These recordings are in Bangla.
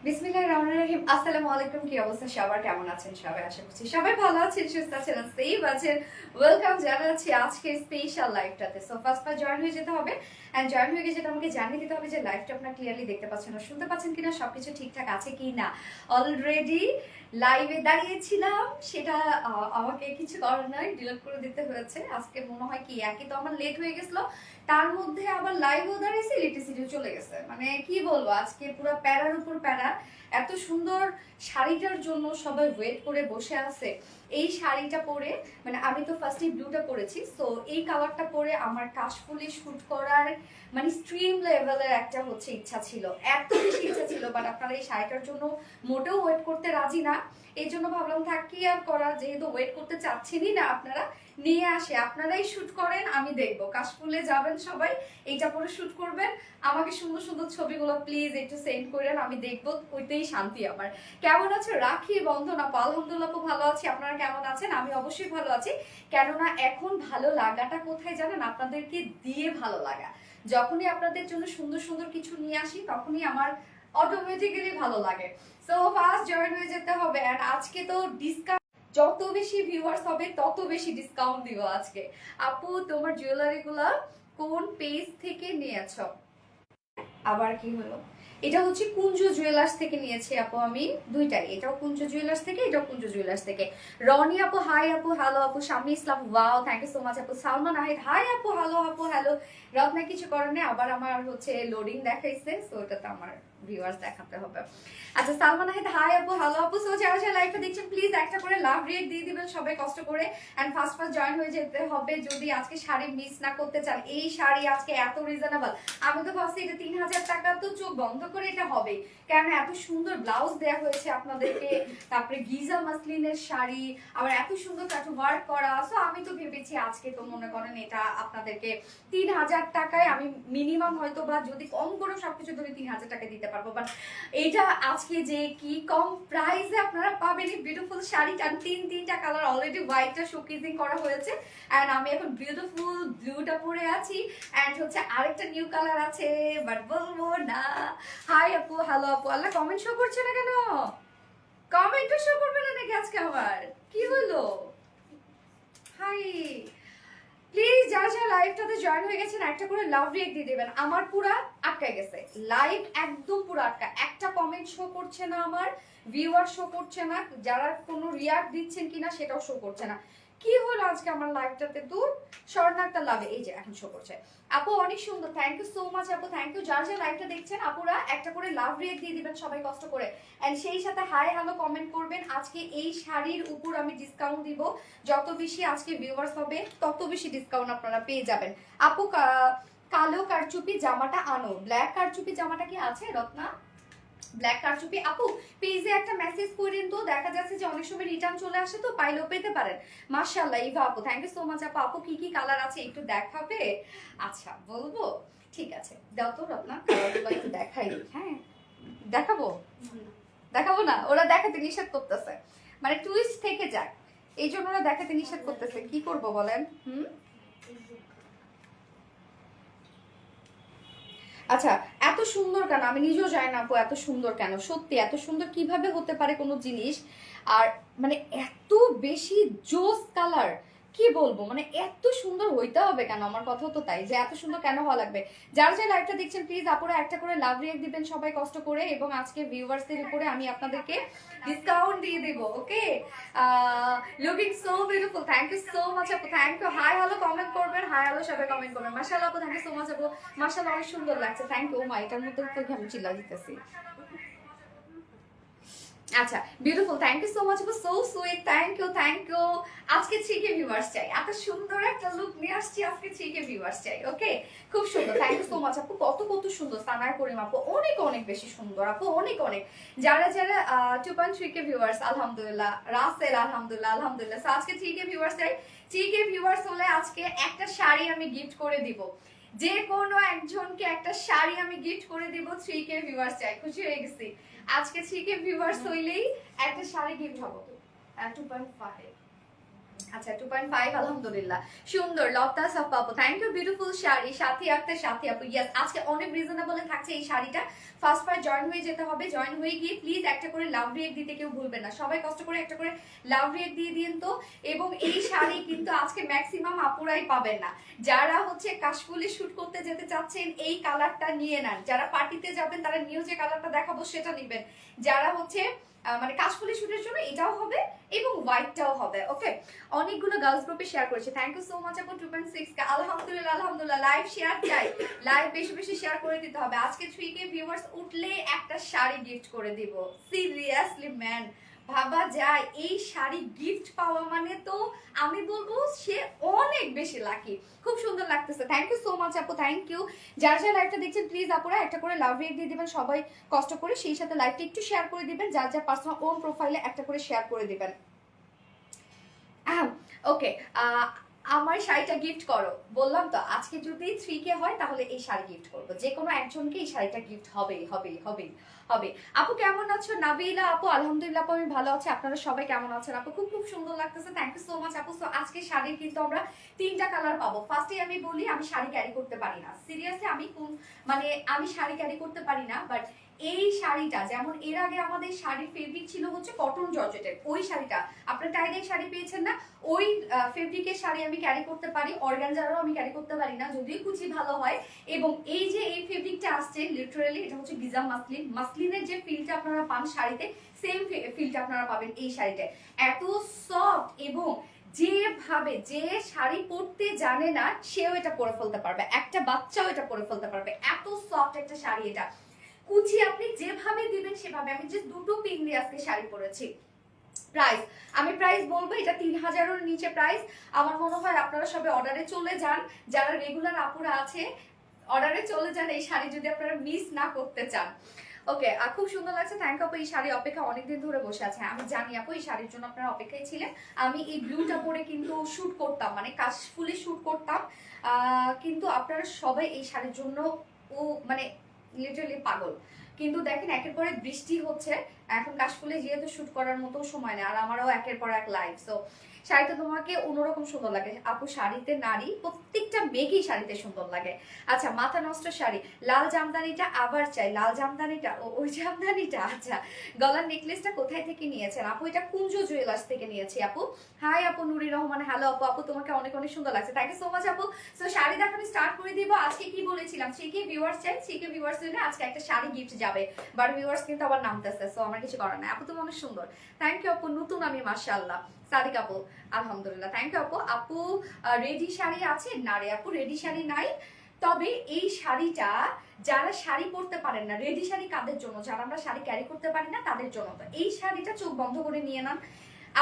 বিসমিল্লাহির রহমানির রহিম। আসসালামু আলাইকুম। কি অবস্থা সবার, কেমন আছেন সবাই? আশা করছি সবাই ভালো আছেন, সুস্থ আছেন, সেফ আছেন। ওয়েলকাম জানাচ্ছি আজকে স্পেশাল লাইভটাতে। সো ফার্স্ট জয়েন হয়ে যেতে হবে, এন্ড জয়েন হয়ে গিয়ে যেটা আমাকে জানিয়ে দিতে হবে যে লাইভটা আপনারা ক্লিয়ারলি দেখতে পাচ্ছেন না, শুনতে পাচ্ছেন কিনা, সবকিছু ঠিকঠাক আছে কিনা। অলরেডি লাইভে দাঁড়িয়েছিলাম, সেটা আমাকে কিছু করার নয়, ডিলিট করে দিতে হয়েছে। আজকে মনে হয় কি একে তো আমার লেট হয়ে গেছিল, তার মধ্যে আবার লাইভও দাঁড়িয়েছে, ইলেকট্রিসিটিও চলে গেছে। মানে কি বলবো, আজকে পুরো প্যারার উপর প্যারা। এত সুন্দর শাড়িটার জন্য সবাই ওয়েট করে বসে আছে। এই শাড়িটা পরে, মানে আমি তো ফার্স্টে ব্লুটা পরেছি, সো এই কালারটা পরে আমার কাশফুলি শুট করার মানে স্ট্রিম লেভেলের একটা হচ্ছে ইচ্ছা ছিল, এত বেশি ইচ্ছা ছিল। বাট আপনারা এই শাড়িটার জন্য মোটেও ওয়েট করতে রাজি না, এই জন্য ভাবলাম থাক কি আর করা, যেহেতু ওয়েট করতে চাচ্ছেনই না আপনারা, নিয়ে আসে আপনারাই শুট করেন, আমি দেখবো। কাশফুলে যাবেন সবাই, এইটা পরে শুট করবেন, আমাকে সুন্দর সুন্দর ছবিগুলো প্লিজ একটু সেন্ড করেন, আমি দেখবো, ওইটাই শান্তি আমার। কেমন আছো রাখি বন্ধন আপু? আলহামদুলিল্লাহ খুব ভালো আছি, আপনারা কেমন আছেন? আমি অবশ্যই ভালো আছি। কেননা এখন ভালো লাগাটা কোথায় জানেন? আপনাদেরকে দিয়ে ভালো লাগা। যখনই আপনাদের জন্য সুন্দর সুন্দর কিছু নিয়ে আসি, তখনই আমার অটোমেটিক্যালি ভালো লাগে। সো ফার্স্ট জয়েন হয়ে যেতে হবে। এন্ড আজকে তো ডিসকাউন্ট, যত বেশি ভিউয়ার্স হবে তত বেশি ডিসকাউন্ট দিব আজকে। আপু তোমার জুয়েলারি গুলা কোন পেজ থেকে নিয়েছো? আবার কি হলো? এটা হচ্ছে কুঞ্জ জুয়েলার্স থেকে নিয়েছি আপু আমি, দুইটাই। এটাও কুঞ্জ জুয়েলার্স থেকে, এটাও কুঞ্জ জুয়েলার্স থেকে। রনি আপু হাই আপু, হ্যালো আপু। Shami Islam wow, thank you so much আপু। সালমান আহেদ হাই আপু, হ্যালো আপু, হ্যালো। রত্না কিছু করার নেই, আবার আমার হচ্ছে লোডিং দেখাইছে, সো এটা তো আমার ভিউয়ার্স দেখাতে হবে। আচ্ছা, সালমান আহেদ হাই আপু, হ্যালো আপু। সো যারা যারা লাইভটা দেখছেন প্লিজ একটা করে লাভ রিয়েক্ট দিয়ে দিবেন সবাই কষ্ট করে। এন্ড ফার্স্ট জয়েন হয়ে যেতে হবে যদি আজকে শাড়ি মিস না করতে চান। এই শাড়ি আজকে এত রিজনেবল, আমি তো ভাবছি এটা 3000 টাকা, তো চোখ বন্ধ করে এটা হবে, কেন এত সুন্দর ব্লাউজ দেয়া হয়েছে আপনাদেরকে, তারপরে গিজা মাসলিনের শাড়ি, আবার এত সুন্দর কাটু ওয়ার্ক করা। সো আমি তো ভেবেছি আজকে তো মনে করেন এটা আপনাদেরকে 3000 টাকায় আমি মিনিমাম হয়তো বা যদি কম করে সবকিছু ধরে 3000 টাকা দিতে পারবো। বাট এইটা আজকে যে কি কম প্রাইসে আপনারা পাবেন এই বিউটিফুল শাড়িটা। তিনটা কালার অলরেডি, হোয়াইটটা শোকেজিং করা হয়েছে, এন্ড আমি এখন বিউটিফুল ব্লুটা পরে আছি, এন্ড হচ্ছে আরেকটা নিউ কালার আছে, বাট বলবো না। হাই আপু, হ্যালো আপু। আল্লাহ, কমেন্ট শো করছে না কেন? কমেন্টও শো করবে না নাকি আজকে? আমার কি হলো? হাই, প্লিজ যারা যারা লাইভটাতে জয়েন হয়ে গেছেন একটা করে লাভ রিয়েক্ট দিয়ে দেবেন। আমার পুরা আটকে গেছে লাইভ, একদম পুরো আটকা, একটা কমেন্ট শো করছে না, আমার ভিউয়ার শো করছে না, যারা কোনো রিয়াক্ট দিচ্ছেন কিনা সেটাও শো করছে না। কি হলো আজকে আমার লাইভটাতে? দূর, স্বর্ণাক্তা লাভে, এই যে এখন শো করছে। আপু অনেক সুন্দর, থ্যাংক ইউ সো মাচ আপু, থ্যাংক ইউ। যারা যারা লাইভটা দেখছেন আপুরা একটা করে লাভ রিয়েক্ট দিয়ে দিবেন সবাই কষ্ট করে, এন্ড সেই সাথে হাই হ্যালো কমেন্ট করবেন। আজকে এই শাড়ির উপর আমি ডিসকাউন্ট দিব, যত বেশি আজকে ভিউয়ার্স হবে তত বেশি ডিসকাউন্ট আপনারা পেয়ে যাবেন। আপু কালো কারচুপি জামাটা আনো, ব্ল্যাক কারচুপি জামাটা কি আছে রত্না? ব্ল্যাক কারচুপি আপু পেজে একটা মেসেজ করেন তো, দেখা যাচ্ছে যে অনেক সময় রিটার্ন চলে আসে, তো পাইলেও পেতে পারেন। মাশাআল্লাহ ইভা আপু, থ্যাংক ইউ সো মাচ আপু। আপু কি কি কালার আছে একটু দেখাবে? আচ্ছা বলবো, ঠিক আছে দাও তো রত্না, কালারগুলো একটু দেখাই। হ্যাঁ দেখাবো, দেখাবো না, ওরা দেখাতে নিষেধ করতেছে, মানে টুইস্ট থেকে যাক, এই জন্য ওরা দেখাতে নিষেধ করতেছে, কি করব বলেন? আচ্ছা, এত সুন্দর কেন? আমি নিজেও জানি না আপু এত সুন্দর কেন, সত্যি এত সুন্দর কিভাবে হতে পারে কোনো জিনিস? আর মানে এত বেশি জোস কালার, কি বলবো, মানে এত সুন্দর হইতে হবে কেন? আমার কথাও তো তাই, যে এত সুন্দর কেন হওয়া লাগবে। যারা যারা লাইভটা দেখছেন প্লিজ আপুরা একটা করে লাভ রিয়েক্ট দিবেন সবাই কষ্ট করে, এবং আজকে ভিউয়ার্সদের উপরে আমি আপনাদেরকে ডিসকাউন্ট দিয়ে দেব। Okay, looking so beautiful, thank you so much আপু, thank you. Hi hello comment করবেন, হাই হ্যালো সবাই কমেন্ট করবেন। মাশাআল্লাহ আপু, থ্যাংক ইউ সো মাচ আপু, মাশাআল্লাহ অনেক সুন্দর লাগছে, থ্যাংক ইউ। মা এটার মধ্যে তো আমি চিল্লা দিতেছি। আচ্ছা beautiful, thank you so much আপু, so sweet, thank you thank you. আজকে 3K ভিউয়ার্স চাই, এত সুন্দর একটা লুক নিয়ে আসছি, আজকে 3K ভিউয়ার্স চাই। ওকে, খুব সুন্দর, থ্যাংক ইউ সো মাচ আপু। কত কত সুন্দর সানার করিম আপু, অনেক অনেক বেশি সুন্দর আপু, অনেক অনেক। যারা যারা 2.3K ভিউয়ার্স, আলহামদুলিল্লাহ। রাসেল আলহামদুলিল্লাহ, আলহামদুলিল্লাহ। সো আজকে 3K ভিউয়ার্স চাই। 3K ভিউয়ার্স হলে আজকে একটা শাড়ি আমি গিফট করে দিব, যে কোনো একজনকে একটা শাড়ি আমি গিফট করে দিব। 3K ভিউয়ার্স চাই, খুশি হয়ে গেছি। আজকে 3K ভিউয়ার্স হইলেই একটা শাড়ি গিফট হবে। 2.5 আচ্ছা 2.5 আলহামদুলিল্লাহ সুন্দর লতা সাফা আপু থ্যাংক ইউ বিউটিফুল শাড়ি সাথী আক্তার সাথী আপু ইয়েস আজকে অনেক রিজনেবল থাকছে এই শাড়িটা ফার্স্ট জয়েন হয়ে যেতে হবে জয়েন হয়ে গিয়ে প্লিজ একটা করে লাভ রিয়েক্ট দিতে কেউ ভুলবেন না সবাই কষ্ট করে একটা করে লাভ রিয়েক্ট দিয়ে দিন তো এবং এই শাড়ি কিন্তু আজকে ম্যাক্সিমাম আপুরাই পাবেন না যারা হচ্ছে কাশফুলে শুট করতে যেতে চাচ্ছেন এই কালারটা নিয়ে নেন যারা পার্টিতে যাবেন তারা নিউ যে কালারটা দেখাবো সেটা নেবেন যারা হচ্ছে মানে কাশফুলি শুটের জন্য এটাও হবে এবং হোয়াইটটাও হবে ওকে অনেকগুলো গার্লস গ্রুপে শেয়ার করেছে থ্যাংক ইউ সো মাচ আপু 2.6 কে আলহামদুলিল্লাহ আলহামদুলিল্লাহ লাইভ শেয়ার চাই লাইভ বেশি বেশি শেয়ার করে দিতে হবে আজকে 3K ভিউয়ার্স উঠলে একটা শাড়ি গিফট করে দিব সিরিয়াসলি ম্যান ভাবা যায় এই শাড়ি গিফট পাওয়া মানে তো আমি বলবো সে অনেক বেশি লাকি খুব সুন্দর লাগতেছে থ্যাংক ইউ সো মাচ আপু থ্যাংক ইউ যারা যারা লাইভটা দেখছেন প্লিজ আপুরা একটা করে লাভ রেট দিয়ে দিবেন সবাই কষ্ট করে সেই সাথে লাইভটা একটু শেয়ার করে দিবেন যার যার পার্সোনাল ওন প্রোফাইলে একটা করে শেয়ার করে দিবেন ওকে আমার শাড়িটা গিফট করো বললাম তো আজকে যদি 3K হয় তাহলে এই শাড়ি গিফট করবো যে কোনো একজনকে এই শাড়িটা গিফট হবেই হবেই হবেই হবে আপু কেমন আছো নাবিলা আপু আলহামদুলিল্লাহ আপু আমি ভালো আছি আপনারা সবাই কেমন আছেন আপু খুব খুব সুন্দর লাগতেছে থ্যাংক ইউ সো মাচ আপু সো আজকে শাড়ির কিন্তু আমরা 3টা কালার পাবো ফার্স্টে আমি বলি আমি শাড়ি ক্যারি করতে পারি না সিরিয়াসলি আমি কোন মানে আমি শাড়ি ক্যারি করতে পারি না বাট এই শাড়িটা যেমন এর আগে আমাদের শাড়ির ফেব্রিক ছিল হচ্ছে কটন জর্জেটের ওই শাড়িটা আপনার টাইডাই শাড়ি পেয়েছেন না ওই ফেব্রিকের শাড়ি আমি ক্যারি করতে পারি অর্গানজারও আমি ক্যারি করতে পারি না যদিও কুচি ভালো হয় এবং এই যে এই ফেব্রিকটা আসছে লিটারালি এটা হচ্ছে গিজা মাসলিন মাসলিনের যে ফিলটা আপনারা পান শাড়িতে সেম ফিলটা আপনারা পাবেন এই শাড়িতে এত সফট এবং যেভাবে যে শাড়ি পরতে জানে না সেও এটা পরে ফেলতে পারবে একটা বাচ্চাও এটা পরে ফেলতে পারবে এত সফট একটা শাড়ি এটা কুচি আপনি যেভাবে দিবেন সেভাবে আমি যে দুটো পিন দিয়ে আজকে শাড়ি পরেছি প্রাইস আমি প্রাইস বলবো এটা 3000-এর নিচে প্রাইস আমার মনে হয় আপনারা সবাই অর্ডারে চলে যান যারা রেগুলার আপুরা আছে অর্ডারে চলে যান এই শাড়ি যদি আপনারা মিস না করতে চান ওকে খুব সুন্দর লাগছে থ্যাংক আপু এই শাড়ি অপেক্ষা অনেকদিন ধরে বসে আছে আমি জানি আপু এই শাড়ির জন্য আপনারা অপেক্ষায় ছিলেন আমি এই ব্লুটা পরে কিন্তু শুট করতাম মানে কাশফুলি শুট করতাম কিন্তু আপনারা সবাই এই শাড়ির জন্য ও মানে লিটারালি পাগল কিন্তু দেখেন একের পর এক বৃষ্টি হচ্ছে এখন কাশফুলে যেহেতু শুট করার মতো সময় নেই আর আমারও একের পর এক লাইভ সো শাড়িতে তোমাকে অন্যরকম সুন্দর লাগে আপু শাড়িতে নারী প্রত্যেকটা মেয়েকেই শাড়িতে সুন্দর লাগে আচ্ছা মাথা নষ্ট শাড়ি লাল জামদানিটা আবার চাই লাল জামদানিটা ওই জামদানিটা আচ্ছা গলার নেকলেসটা কোথায় থেকে নিয়েছেন আপু এটা কুঞ্জ জুয়েলার্স থেকে নিয়েছি আপু হাই আপু নুরি রহমান হ্যালো আপু আপু তোমাকে অনেক অনেক সুন্দর লাগছে থ্যাংক ইউ সো মাচ আপু সো শাড়ি দেখানো স্টার্ট করে দিব আজকে কি বলেছিলাম 3K ভিউয়ার্স চাই 3K ভিউয়ার্স জন্য আজকে একটা শাড়ি গিফট যাবে বাট ভিউয়ার্স কিন্তু আবার নামতেছে সো আমার কিছু করার নাই আপু তুমি অনেক সুন্দর থ্যাংক ইউ আপু নতুন আমি মাশাআল্লাহ সাদিক আপু আলহামদুলিল্লাহ থ্যাংক ইউ আপু আপু রেডি শাড়ি আছে না রে আপু রেডি শাড়ি নাই তবে এই শাড়িটা যারা শাড়ি পরতে পারেন না রেডি শাড়ি কাদের জন্য যারা আমরা শাড়ি ক্যারি করতে পারি না তাদের জন্য তো এই শাড়িটা চোখ বন্ধ করে নিয়ে নেন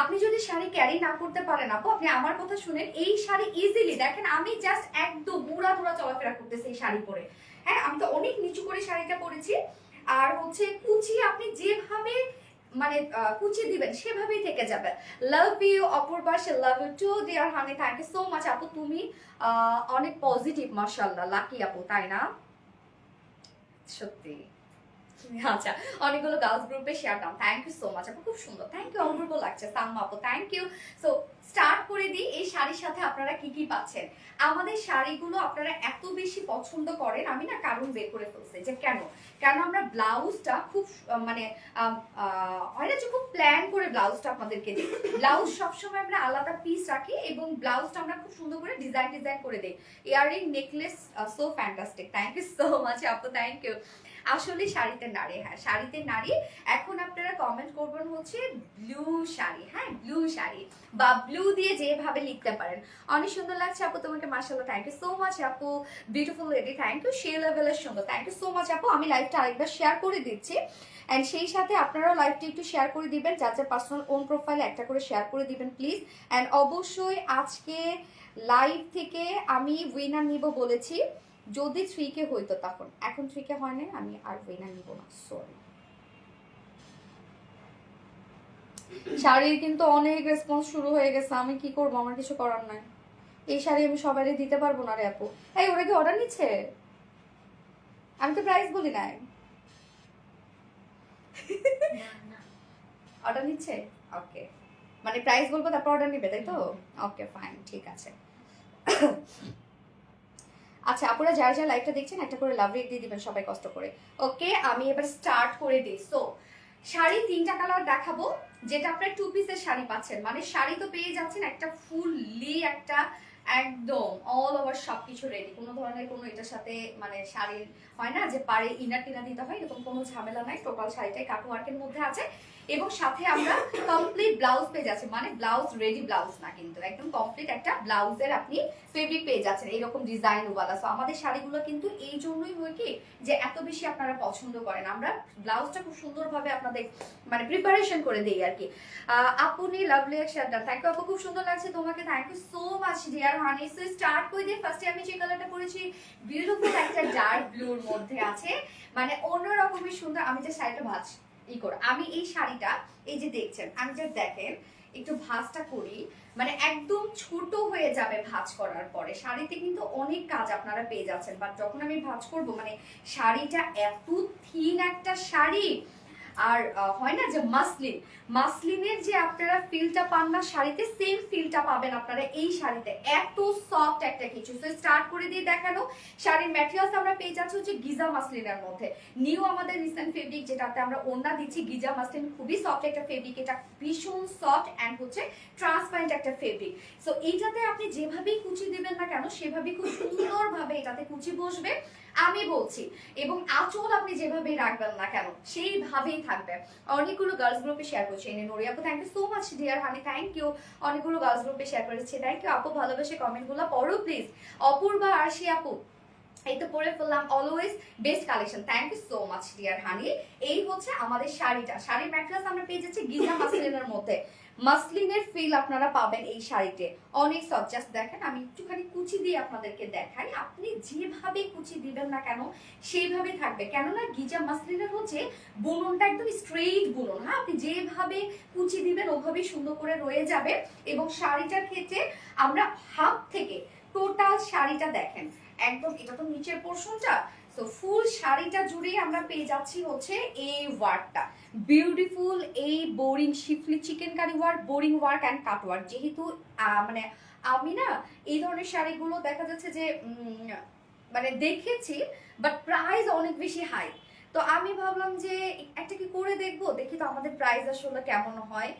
আপনি যদি শাড়ি ক্যারি না করতে পারেন আপু আপনি আমার কথা শুনেন এই শাড়ি ইজিলি দেখেন আমি জাস্ট একদম মুড়া মুড়া চলাফেরা করতেছি এই শাড়ি পরে হ্যাঁ আমি তো অনেক নিচু করে শাড়িটা পরেছি আর হচ্ছে কুচি আপনি যেভাবে মানে কুচি দিবেন সেভাবেই থেকে যাবে লাভ ইউ অপূর্বা সে love you too dear honey thank you so much আপু তুমি অনেক পজিটিভ মাশাআল্লাহ লাকি আপু তাই না সত্যি আচ্ছা অনেকগুলো গার্লস গ্রুপে শেয়ার দাও থ্যাংক ইউ সো মাচ আপু খুব সুন্দর থ্যাংক ইউ অপূর্ব লাগছে সালমা আপু থ্যাংক ইউ সো স্টার্ট করে দিই এই শাড়ির সাথে আপনারা কি কি পাচ্ছেন আমাদের শাড়িগুলো আপনারা এত বেশি পছন্দ করেন আমি না কারণ বের করে ফেলছি যে কেন আমরা ব্লাউজটা খুব মানে হয় না যে খুব প্ল্যান করে ব্লাউজটা আপনাদেরকে দিই ব্লাউজ সবসময় আমরা আলাদা পিস রাখি এবং ব্লাউজটা আমরা খুব সুন্দর করে ডিজাইন করে দিই earring necklace so fantastic thank you so much আপু থ্যাংক ইউ আসলে শাড়িতে নারী হ্যাঁ শাড়িতে নারী এখন আপনারা কমেন্ট করবেন হচ্ছে ব্লু শাড়ি হ্যাঁ ব্লু শাড়ি বা ব্লু দিয়ে যেভাবে লিখতে পারেন অনেক সুন্দর লাগছে আপু তোমাকে মাশাআল্লাহ থ্যাংক ইউ সো মাচ আপু বিউটিফুল লেডি থ্যাংক ইউ সে লেভেলের সুন্দর থ্যাংক ইউ সো মাচ আপু আমি লাইভটা আরেকবার শেয়ার করে দিচ্ছি অ্যান্ড সেই সাথে আপনারাও লাইভটা একটু শেয়ার করে দিবেন যার যার পার্সোনাল ওন প্রোফাইলে একটা করে শেয়ার করে দিবেন প্লিজ অ্যান্ড অবশ্যই আজকে লাইভ থেকে আমি উইনার নিব বলেছি যদি 3K হইতো তখন এখন 3K হয় না আমি আর উইনার নিব না সরি শাড়ির কিন্তু অনেক রেসপন্স শুরু হয়ে গেছে আমি কি করবো আমার কিছু করার নাই এই শাড়ি আমি সবাই দিতে পারবো না রে আপু এই ওরা কি অর্ডার নিচ্ছে আমি তো প্রাইস বলি নাই অর্ডার নিচ্ছে ওকে মানে প্রাইস বলবো তারপর অর্ডার নেবে, তাই তো? ওকে ফাইন, ঠিক আছে। আচ্ছা আপুরা যারা যারা লাইভটা দেখছেন একটা করে লাভ রেট দিয়ে দিবেন সবাই কষ্ট করে। ওকে আমি এবার স্টার্ট করে দিই। সো শাড়ি 3টা কালার দেখাবো, যেটা আপনার 2 পিসের শাড়ি পাচ্ছেন, মানে শাড়ি তো পেয়ে যাচ্ছেন একটা ফুললি একটা একদম অল ওভার সবকিছু রেডি, কোনো ধরনের কোনো এটার সাথে মানে শাড়ির হয় না যে পারে ইনার টিনা দিতে হয়, এরকম কোনো ঝামেলা নাই। টোটাল শাড়িটাই কাট ওয়ার্কের মধ্যে আছে এবং সাথে আমরা কমপ্লিট ব্লাউজ পেয়ে যাচ্ছি, মানে ব্লাউজ রেডি ব্লাউজ না কিন্তু একদম কমপ্লিট একটা ব্লাউজের আপনি ফেব্রিক পেয়ে যাচ্ছেন এরকম ডিজাইন ওয়ালা। সো আমাদের শাড়িগুলো কিন্তু এই জন্যই হয় কি যে এত বেশি আপনারা পছন্দ করেন, আমরা ব্লাউজটা খুব সুন্দরভাবে আপনাদের মানে প্রিপারেশন করে দিই আর কি। আপনি লাভলি শার্টটা থ্যাংক ইউ আপু, খুব সুন্দর লাগছে তোমাকে, thank you so much dear honey. So start করে দিই। ফার্স্টে আমি যে কালারটা পরেছি বিউটিফুল একটা ডার্ক ব্লুর মধ্যে আছে, মানে অন্যরকমই সুন্দর। আমি যে শাড়িটা ভাঁজ আমি এই শাড়িটা এই যে দেখছেন, আমি যে দেখেন একটু ভাঁজটা করি, মানে একদম ছোট হয়ে যাবে ভাঁজ করার পরে। শাড়িতে কিন্তু অনেক কাজ আপনারা পেয়ে যাচ্ছেন, বাট যখন আমি ভাঁজ করব মানে শাড়িটা এত থিন একটা শাড়ি, আর হয় না যে মাসলিনের যে আপনারা ফিলটা পান না শাড়িতে, সেম ফিলটা পাবেন আপনারা এই শাড়িতে, এত সফট একটা কিছু। সো স্টার্ট করে দিয়ে দেখানো। শাড়ির ম্যাটেরিয়ালস আমরা পেয়ে যাচ্ছি হচ্ছে গিজা মাসলিনের মধ্যে, নিউ আমাদের রিসেন্ট ফেব্রিক যেটাতে আমরা ওড়না দিচ্ছি গিজা মাসলিন, খুবই সফট একটা ফেব্রিক, এটা ভীষণ সফট অ্যান্ড হচ্ছে ট্রান্সপারেন্ট একটা ফেব্রিক। সো এইটাতে আপনি যেভাবেই কুচি দিবেন না কেন সেভাবেই খুব সুন্দরভাবে এটাতে কুচি বসবে আমি বলছি, এবং আঁচল আপনি যেভাবেই রাখবেন না কেন সেইভাবেই থাকবে। অনেকগুলো গার্লস গ্রুপে শেয়ার করছি এনে নোরি আপু, thank you so much dear honey, thank you. অনেকগুলো গার্লস গ্রুপে শেয়ার করেছি, থ্যাংক ইউ আপু, ভালোবেসে কমেন্টগুলো পড়ো প্লিজ। অপূর্বা আরশি আপু এই তো পরে ফেললাম, always best collection, thank you so much dear honey. এই হচ্ছে আমাদের শাড়িটা, শাড়ির ম্যাটেরিয়ালস আমরা পেয়ে যাচ্ছি গিজা মাসলিনের মধ্যে, মাসলিনের ফিল আপনারা পাবেন এই শাড়িতে, অনেক সফট। জাস্ট দেখেন আমি একটুখানি কুচি দিয়ে আপনাদেরকে দেখাই, আপনি যেভাবে কুচি দিবেন না কেন সেইভাবে থাকবে, কেননা গিজা মাসলিনের হচ্ছে বুননটা একদম স্ট্রেইট বুনন। হ্যাঁ, আপনি যেভাবে কুচি দিবেন ওভাবেই সুন্দর করে রয়ে যাবে। এবং শাড়িটার ক্ষেত্রে আমরা হাত থেকে টোটাল শাড়িটা দেখেন একদম, এটা তো নিচের পোর্শনটা, সো ফুল শাড়িটা জুড়ে আমরা পেয়ে যাচ্ছি হচ্ছে এই ওয়ার্কটা, বিউটিফুল এই বোরিং শিফলি chikankari work, boring work and cut work. যেহেতু মানে আমি না এই ধরনের শাড়িগুলো দেখা যাচ্ছে যে মানে দেখেছি, বাট প্রাইস অনেক বেশি হাই, তো আমি ভাবলাম যে একটা কি করে দেখবো, দেখি তো আমাদের প্রাইস আসলে কেমন হয়।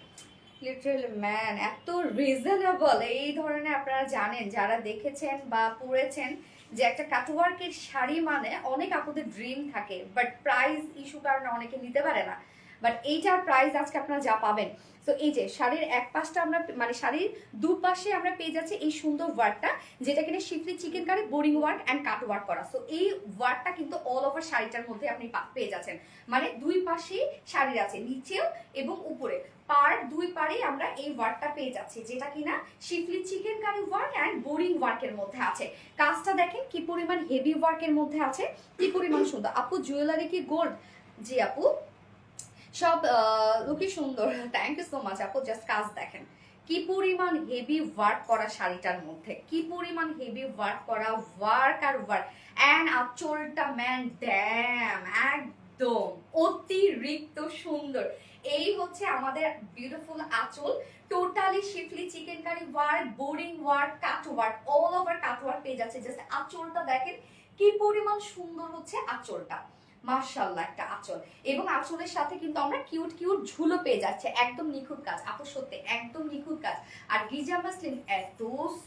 লিটারালি ম্যান এত রিজনেবল, এই ধরনের আপনারা জানেন যারা দেখেছেন বা পরেছেন যে একটা কাটওয়ার্কের শাড়ি মানে অনেক আপুদের ড্রিম থাকে, বাট প্রাইস ইস্যু কারণে অনেকে নিতে পারে না, বাট এইটার প্রাইস আজকে আপনারা যা পাবেন। তো এই যে শাড়ির এক পাশটা আমরা মানে শাড়ির দুপাশে আমরা পেয়ে যাচ্ছি এই সুন্দর ওয়ার্কটা, যেটা কিনা schiffli chikankari boring work and cut work করা। সো এই ওয়ার্কটা কিন্তু অল ওভার শাড়িটার মধ্যে আপনি পেয়ে যাচ্ছেন, মানে দুই পাশেই শাড়ির আছে, নিচেও এবং উপরে পার দুই পারেই আমরা এই ওয়ার্কটা পেয়ে যাচ্ছি, যেটা কিনা schiffli chikankari work and boring ওয়ার্কের মধ্যে আছে। কাজটা দেখেন কি পরিমাণ হেভি ওয়ার্কের মধ্যে আছে, কি পরিমাণ সুন্দর। আপু জুয়েলারি কি গোল্ড? জি আপু সব লুকি সুন্দর, থ্যাংক ইউ সো মাচ আপু। জাস্ট কাজ দেখেন কি পরিমাণ হেভি ওয়ার্ক করা শাড়িটার মধ্যে, কি পরিমাণ হেভি ওয়ার্ক করা, ওয়ার্ক আর ওয়ার্ক অ্যান্ড আঁচলটা ম্যান ড্যাম একদম অতিরিক্ত সুন্দর। এই হচ্ছে আমাদের বিউটিফুল আঁচল, totally schiffli chikankari work, boring work, cut work, all over cut work পেয়ে যাচ্ছে। জাস্ট আঁচলটা দেখেন কি পরিমাণ সুন্দর হচ্ছে আঁচলটা, মাশাআল্লাহ একটা আঁচল, এবং আঁচলের সাথে কিন্তু আমরা কিউট কিউট ঝুলো পেয়ে যাচ্ছে, একদম নিখুঁত কাজ আপু, সত্যি একদম নিখুঁত কাজ। আর গিজা মাসলিন এত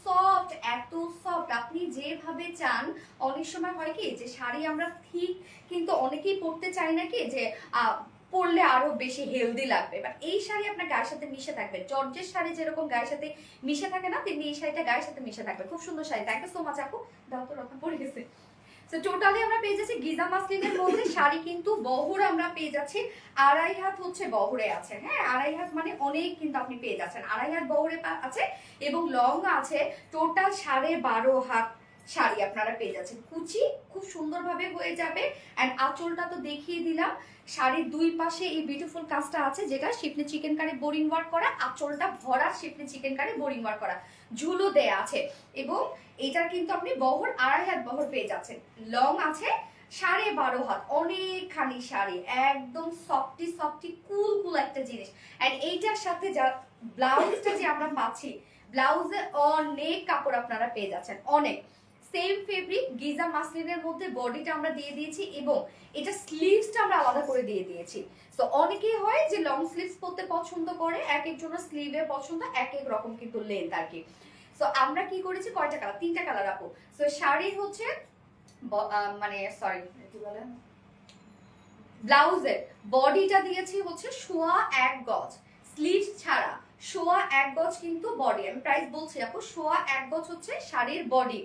সফট, এত সফট, আপনি যেভাবে চান। অনেক সময় হয় কি যে শাড়ি আমরা ঠিক কিন্তু অনেকেই পরতে চাই নাকি যে পরলে আরো বেশি হেলদি লাগবে, বাট এই শাড়ি আপনার গায়ের সাথে মিশে থাকবে, জর্জের শাড়ি যেরকম গায়ের সাথে মিশে থাকে না, তেমনি এই শাড়িটা গায়ের সাথে মিশে থাকবে। খুব সুন্দর sari, thank you so much আপু, দাও তো রক্ষা পড়ে গেছে। সো টোটালি আমরা পেয়ে যাচ্ছি গিজা মাসলিনের মধ্যে শাড়ি, কিন্তু বহর আমরা পেয়ে যাচ্ছি 2.5 হাত হচ্ছে বহরে আছে। হ্যাঁ 2.5 হাত মানে অনেক কিন্তু আপনি পেয়ে যাচ্ছেন, 2.5 হাত বহরে আছে এবং লং আছে টোটাল 12.5 হাত শাড়ি আপনারা পেয়ে যাচ্ছেন। কুচি খুব সুন্দরভাবে হয়ে যাবে, অ্যান্ড আঁচলটা তো দেখিয়ে দিলাম। শাড়ির দুই পাশে এই বিউটিফুল কাজটা আছে, যেটা শিফলি চিকেন কারি বোরিং ওয়ার্ক করা, আঁচলটা ভরা শিফলি চিকেন কারি বোরিং ওয়ার্ক করা, ঝুলো দেয়া আছে। এবং এটার কিন্তু আপনি বহর 2.5 হাত বহর পেয়ে যাচ্ছেন, লং আছে 12.5 হাত, অনেকখানি শাড়ি, একদম সফটি সফটি কুল কুল একটা জিনিস। এন্ড এইটার সাথে যা ব্লাউজটা যে আমরা পাচ্ছি, ব্লাউজে অনেক কাপড় আপনারা পেয়ে যাচ্ছেন, অনেক। সেম ফেব্রিক গিজা মাসলিনের মধ্যে বডিটা আমরা দিয়ে দিয়েছি এবং এটা স্লিভসটা আমরা আলাদা করে দিয়ে দিয়েছি। তো অনেকেই হয় যে লং স্লিভস পরতে পছন্দ করে, এক একজনের স্লিভের পছন্দ এক এক রকম কিন্তু লেন্থ আর কি। সো আমরা কি করেছি, কয়টা কালার, 3টা কালার আপু। সো শাড়ির হচ্ছে মানে সরি কি বলে, ব্লাউজের বডিটা দিয়েছি হচ্ছে 1.25 গজ, স্লিভস ছাড়া 1.25 গজ কিন্তু বডি। আমি প্রাইস বলছি আপু, 1.25 গজ হচ্ছে শাড়ির বডি।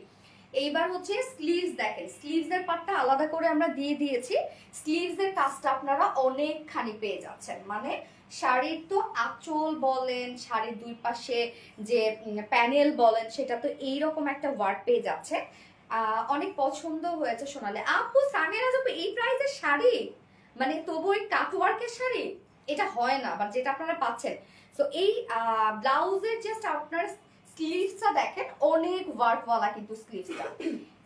এইবার হচ্ছে স্লিভস, দেখেন স্লিভস এর পার্টটা আলাদা করে আমরা দিয়ে দিয়েছি। স্লিভস এর কাজটা আপনারা অনেকখানি পেয়ে যাচ্ছেন, মানে শাড়ির তো আঁচল বলেন, শাড়ির দুই পাশে যে প্যানেল বলেন, সেটা তো এইরকম একটা ওয়ার্ক পেয়ে যাচ্ছে। অনেক পছন্দ হয়েছে সোনালে আপু। সামিরা যাবো এই প্রাইসের শাড়ি, মানে তবু ওই কাটওয়ার্কের শাড়ি এটা হয় না, বাট যেটা আপনারা পাচ্ছেন। সো এই ব্লাউজের জাস্ট আপনার স্লিভসটা দেখেন, অনেক ওয়ার্কওয়ালা কিন্তু স্লিভসটা,